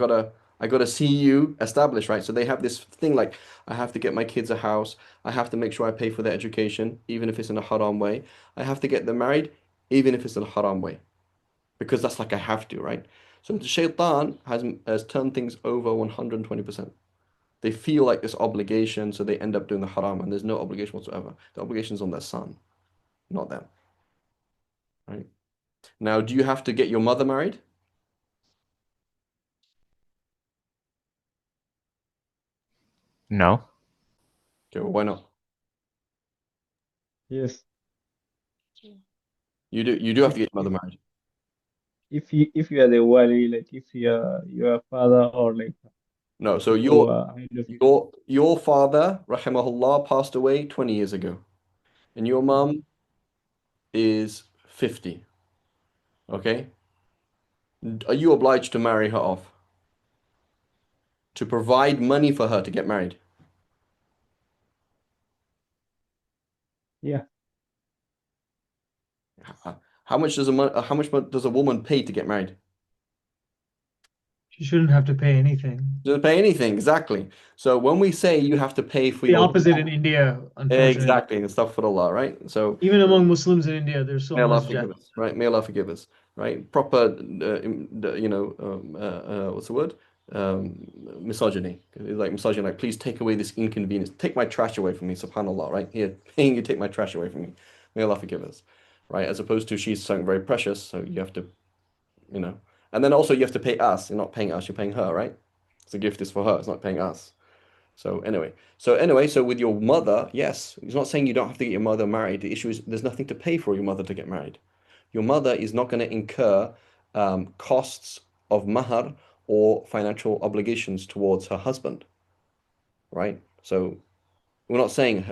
gotta see you established, right? So they have this thing like I have to get my kids a house, I have to make sure I pay for their education, even if it's in a haram way. I have to get them married, even if it's in a haram way. Because that's like I have to, right? So the shaitan has turned things over 120%. They feel like this obligation, so they end up doing the haram, and there's no obligation whatsoever. The obligation is on their son, not them, right? Now, do you have to get your mother married? No. Okay, well, why not? Yes. You do have If to get your if mother married. if you are the wali, like if you're a father or like No, so people who are ahead of you. your father, rahimahullah, passed away 20 years ago, and your Mhm. mom is 50. Okay? Are you obliged to marry her off? To provide money for her to get married? Yeah. How much does a woman pay to get married? She shouldn't have to pay anything. Doesn't pay anything, exactly. So when we say you have to pay for The your opposite in India, unfortunately. exactly, and stuff for Allah, right? So Even among Muslims in India, there's so may Allah much forgive us, right? May Allah forgive us, right? Proper, what's the word? Misogyny. It's like misogyny, like, please take away this inconvenience. Take my trash away from me, subhanAllah, right? Here, paying you take my trash away from me. May Allah forgive us, right? As opposed to she's something very precious, so you have to, you know. And then also you have to pay us. You're not paying us, you're paying her, right? So the gift is for her, it's not paying us. So with your mother, yes, it's not saying you don't have to get your mother married. The issue is there's nothing to pay for your mother to get married. Your mother is not going to incur costs of mahar or financial obligations towards her husband, right? So we're not saying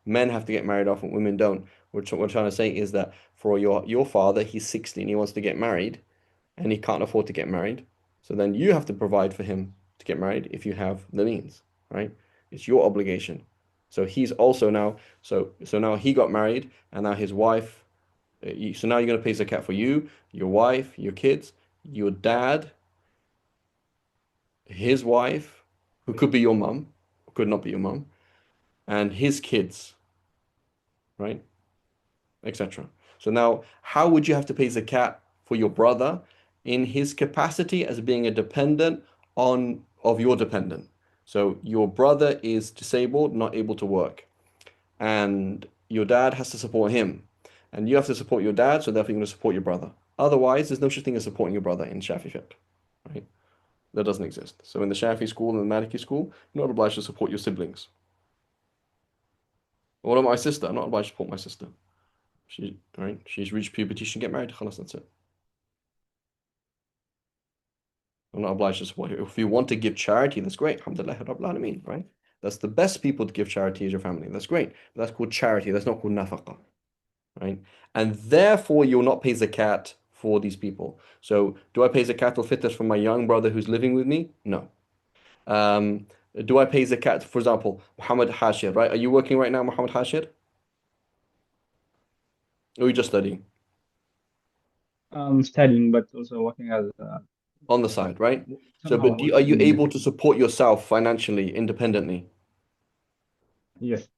men have to get married off and women don't. What we're trying to say is that for your father, he's 60 and he wants to get married and he can't afford to get married. So then you have to provide for him to get married if you have the means, right? It's your obligation. So he's also now, so now he got married, and now his wife. So now you're going to pay zakat for you, your wife, your kids, your dad, his wife, who could be your mum, could not be your mum, and his kids, right? Etc. So now, how would you have to pay zakat for your brother in his capacity as being a dependent of your dependent? So your brother is disabled, not able to work, and your dad has to support him, and you have to support your dad, so therefore you're going to support your brother. Otherwise, there's no such thing as supporting your brother in Shafi fiqh, right? That doesn't exist. So in the Shafi school and the Maliki school, you're not obliged to support your siblings. What about my sister? I'm not obliged to support my sister. She's reached puberty, she can get married. Khalas, that's it. I'm not obliged to support her. If you want to give charity, that's great. Alhamdulillah, Rabbil Alameen, right? That's the best people to give charity is your family. That's great. But that's called charity. That's not called nafaqah, right? And therefore, you'll not pay zakat for these people. So, do I pay zakat al-fitr for my young brother who's living with me? No. Um, do I pay zakat? For example, Muhammad Hashir, right? Are you working right now, Muhammad Hashir? Or are you just studying? I'm studying, but also working as On the like side, right? So, somehow but are working you in able to support yourself financially, independently? yes.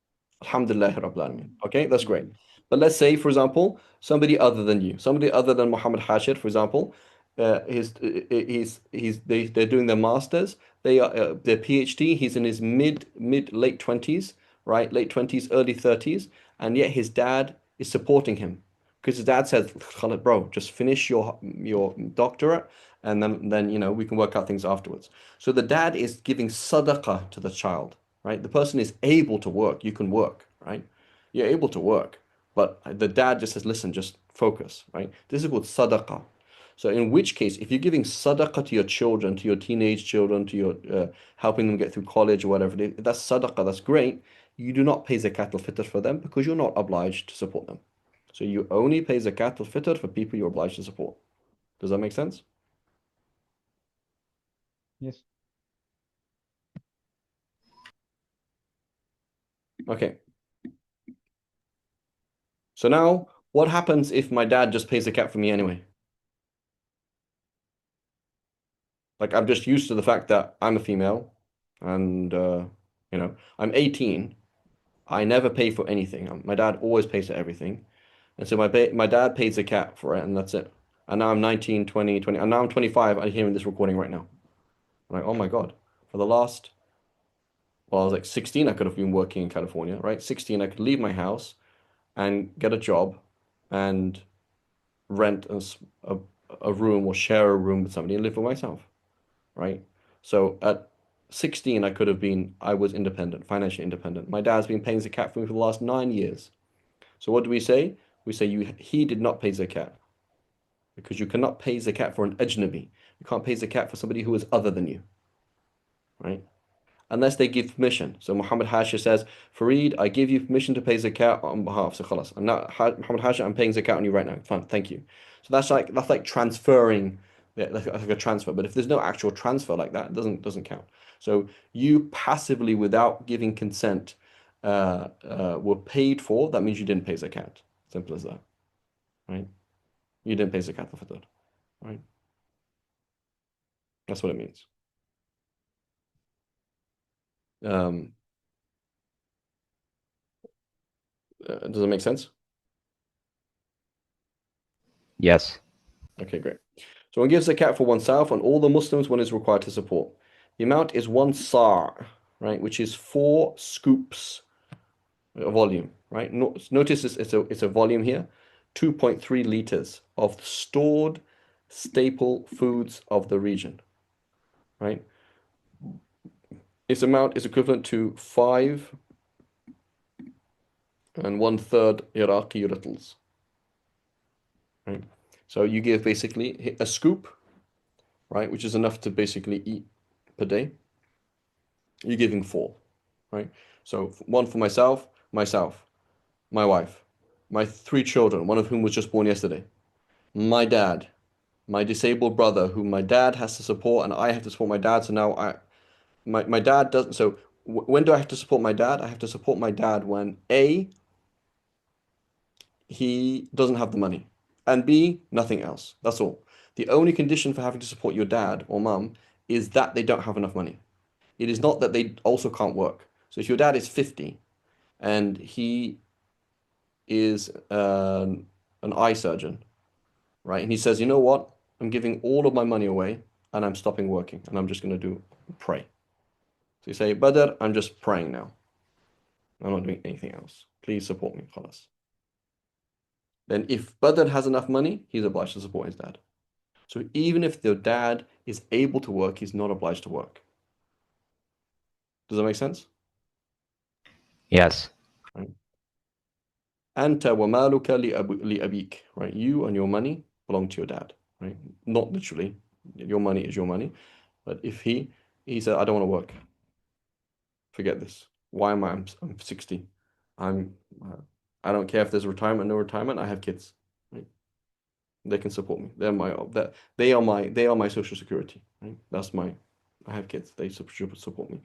Alhamdulillah Rabbil Alameen. Okay, that's great. But let's say, for example, somebody other than you, somebody other than Muhammad Hashir, for example, they're doing their masters, they are their PhD. He's in his mid late 20s, right? Late 20s, early 30s, and yet his dad is supporting him because his dad says, "Khalid, bro, just finish your doctorate, and then we can work out things afterwards." So the dad is giving sadaqah to the child, right? The person is able to work. You can work, right? You're able to work, but the dad just says, "Listen, just focus," right? This is called sadaqah. So in which case, if you're giving sadaqah to your children, to your teenage children, to your helping them get through college or whatever, that's sadaqah. That's great. You do not pay zakat al-fitr for them because you're not obliged to support them. So you only pay zakat al-fitr for people you're obliged to support. Does that make sense? Yes. Okay. So now, what happens if my dad just pays zakat for me anyway? Like I'm just used to the fact that I'm a female, and I'm 18. I never pay for anything. My dad always pays for everything. And so my dad paid zakat for it, and that's it. And now I'm 19, 20, 20, and now I'm 25. I'm hearing this recording right now. I'm like, oh my God. For the last, well, I was like 16, I could have been working in California, right? 16, I could leave my house and get a job and rent a room or share a room with somebody and live for myself, right? So at 16, I was independent, financially independent. My dad's been paying zakat for me for the last 9 years. So what do we say? We say he did not pay zakat because you cannot pay zakat for an ajnabi. You can't pay zakat for somebody who is other than you, right? Unless they give permission. So Muhammad Hasha says, Fareed, I give you permission to pay zakat on behalf. So khalas. I'm not Muhammad Hasha, I'm paying zakat on you right now. Fine, thank you. So that's like transferring, yeah, like a transfer. But if there's no actual transfer like that, it doesn't count. So you passively, without giving consent, were paid for. That means you didn't pay zakat. Simple as that, right? You didn't pay zakat al-fitr, right? That's what it means. Um, does that make sense? Yes. Okay, great. So one gives zakat for oneself and all the Muslims one is required to support. The amount is 1 sa', right, which is 4 scoops a volume, right? Notice it's a volume here, 2.3 liters of stored staple foods of the region, right? Its amount is equivalent to 5 1/3 Iraqi rittles, right? So you give basically a scoop, right, which is enough to basically eat per day. You're giving 4, right? So one for myself, my wife, my 3 children, one of whom was just born yesterday, my dad, my disabled brother, whom my dad has to support, and I have to support my dad. So now my dad doesn't. So when do I have to support my dad? I have to support my dad when A, he doesn't have the money, and B, nothing else. That's all. The only condition for having to support your dad or mum is that they don't have enough money. It is not that they also can't work. So if your dad is 50 and he is an eye surgeon, right? And he says, you know what? I'm giving all of my money away and I'm stopping working and I'm just going to do pray. So you say, Badr, I'm just praying now. I'm not doing anything else. Please support me, khalas. Then if Badr has enough money, he's obliged to support his dad. So even if the dad is able to work, he's not obliged to work. Does that make sense? Yes. Right? Anta wa maluka li abik, right? You and your money belong to your dad, right? Not literally. Your money is your money. But if he said, I don't want to work, forget this. Why am I'm 60. I'm I don't care if there's retirement, no retirement. I have kids, right? They can support me. They are my social security, right? I have kids. They should support me,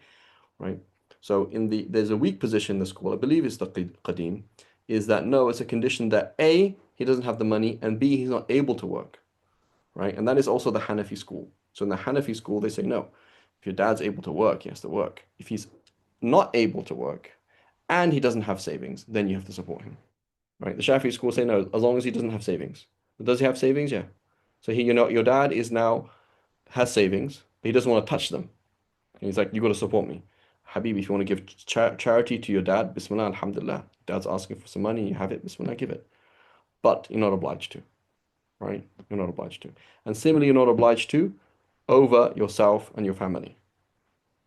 right? So there's a weak position in the school. I believe it's the qadim, is that no, it's a condition that A, he doesn't have the money, and B, he's not able to work, right? And that is also the Hanafi school. So in the Hanafi school, they say no. If your dad's able to work, he has to work. If he's not able to work and he doesn't have savings, then you have to support him, right? The Shafi'i school say no, as long as he doesn't have savings. Does he have savings? Yeah. So your dad is now has savings, but he doesn't want to touch them. And he's like, you got to support me. Habibi, if you want to give charity to your dad, Bismillah, Alhamdulillah. Dad's asking for some money, you have it, Bismillah, give it. But you're not obliged to, right? You're not obliged to. And similarly, you're not obliged to over yourself and your family,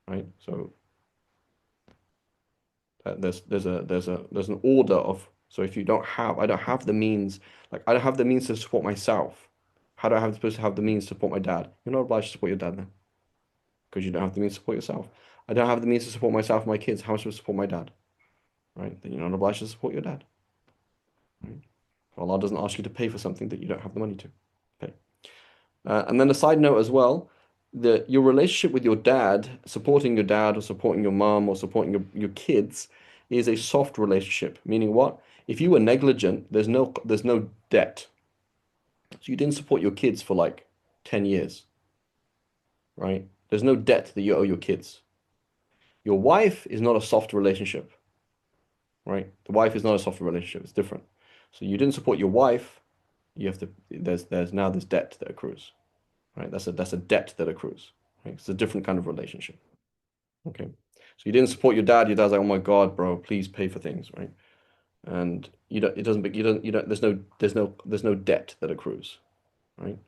right? So there's an order of, so if you don't have, I don't have the means, like I don't have the means to support myself. How do I have supposed to have the means to support my dad? You're not obliged to support your dad then, because you don't have the means to support yourself. I don't have the means to support myself and my kids. How am I supposed to support my dad? Right? Then you're not obliged to support your dad. Right? Allah doesn't ask you to pay for something that you don't have the money to pay. And then a side note as well, that your relationship with your dad, supporting your dad or supporting your mom or supporting your kids is a soft relationship. Meaning what? If you were negligent, there's no debt. So you didn't support your kids for like 10 years, right? There's no debt that you owe your kids. Your wife is not a soft relationship, right? The wife is not a soft relationship. It's different. So you didn't support your wife, you have to, there's now this debt that accrues, right? That's a debt that accrues, right? It's a different kind of relationship. Okay. So you didn't support your dad's like, oh my God, bro, please pay for things, right? And there's no debt that accrues, right?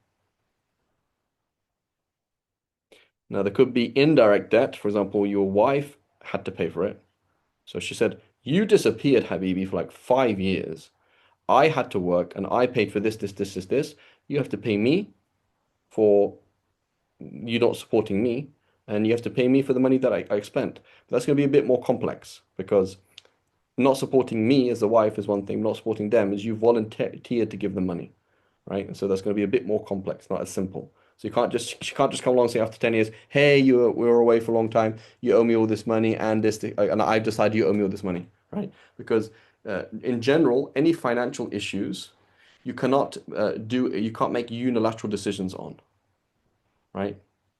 Now there could be indirect debt. For example, your wife had to pay for it. So she said, you disappeared, Habibi, for like 5 years. I had to work and I paid for this. You have to pay me for you not supporting me, and you have to pay me for the money that I spent. But that's going to be a bit more complex because not supporting me as the wife is one thing, not supporting them is you volunteered to give them money, right? And so that's going to be a bit more complex, not as simple. So she can't just come along and say after 10 years, hey, we were away for a long time, you owe me all this money and and I've decided you owe me all this money, right? Because in general, any financial issues, you you can't make unilateral decisions on, right?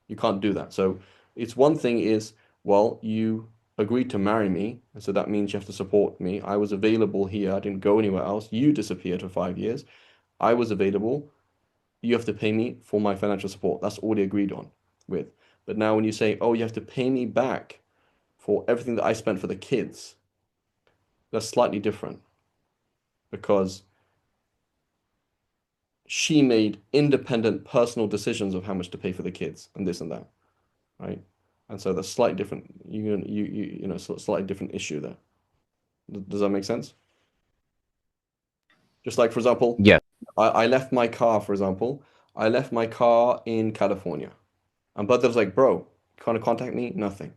You can't do that. So it's one thing is, well, you agreed to marry me, and so that means you have to support me. I was available here. I didn't go anywhere else. You disappeared for 5 years. I was available. You have to pay me for my financial support. That's already agreed on with. But now when you say, oh, you have to pay me back for everything that I spent for the kids, that's slightly different because she made independent personal decisions of how much to pay for the kids and this and that, right? And so that's slightly different. Slightly different issue there. Does that make sense? Just like, for example, Yes. I left my car, for example, I left my car in California. And Badr was like, bro, can't contact me? Nothing.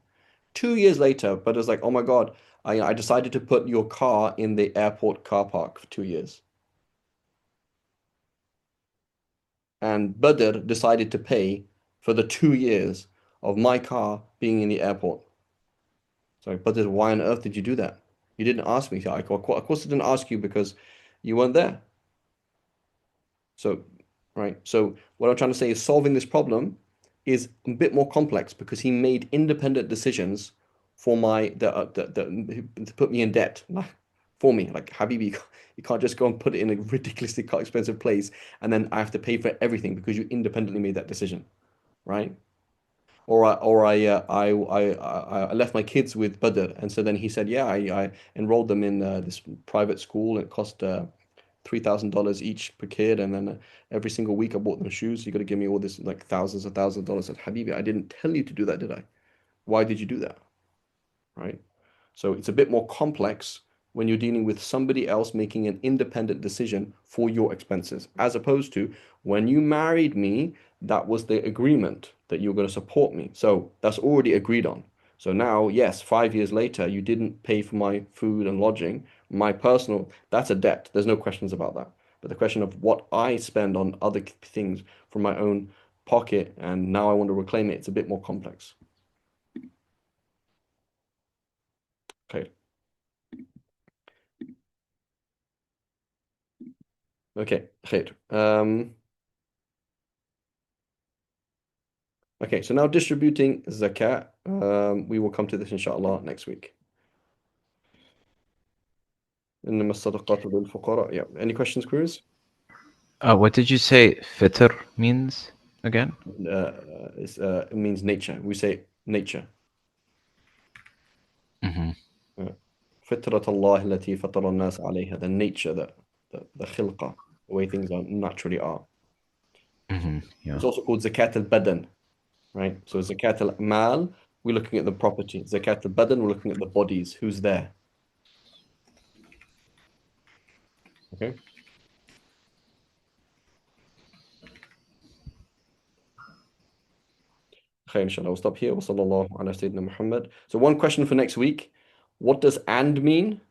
2 years later, Badr was like, oh my God, I decided to put your car in the airport car park for 2 years. And Badr decided to pay for the 2 years of my car being in the airport. So, Badr, why on earth did you do that? You didn't ask me. Of course I didn't ask you because you weren't there. So, right. So what I'm trying to say is solving this problem is a bit more complex because he made independent decisions for to put me in debt for me. Like Habibi, you can't just go and put it in a ridiculously expensive place and then I have to pay for everything because you independently made that decision, right? I left my kids with Badr, and so then he said, yeah, I enrolled them in this private school. It cost $3,000 each per kid, and then every single week I bought them shoes. You got to give me all this like thousands of dollars. I said, Habibi, I didn't tell you to do that, did I? Why did you do that? Right? So it's a bit more complex when you're dealing with somebody else making an independent decision for your expenses, as opposed to when you married me, that was the agreement that you're going to support me. So that's already agreed on. So now, yes, 5 years later, you didn't pay for my food and lodging, my personal, that's a debt. There's no questions about that. But the question of what I spend on other things from my own pocket and now I want to reclaim it, it's a bit more complex. Okay. Okay, خير. Okay, so now distributing zakat. We will come to this inshallah next week. إنما الصدقات للفقراء. Yeah. Any questions, queries? What did you say fitr means again? It means nature. We say nature. Mm-hmm. فطرة الله التي فطر الناس عليها. The nature, the khilqah, the way things are naturally are. Mm-hmm. Yeah. It's also called zakat al-badan, right? So zakat al-mal, we're looking at the property. Zakat al-badan, we're looking at the bodies. Who's there? Okay. Okay, inshallah, we'll stop here. وصلى الله على سيدنا محمد. So one question for next week. What does and mean?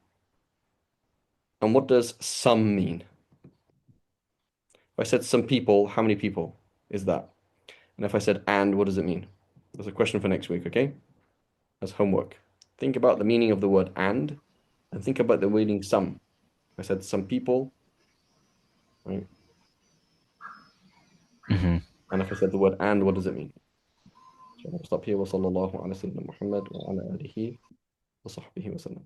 And what does some mean? If I said some people, how many people is that? And if I said and, what does it mean? That's a question for next week, okay? As homework. Think about the meaning of the word and think about the meaning some. I said some people, right? Mm-hmm. And if I said the word and, what does it mean? So I'll stop here. وصلى الله على سيدنا محمد وعلى آله وصحبه وسلم.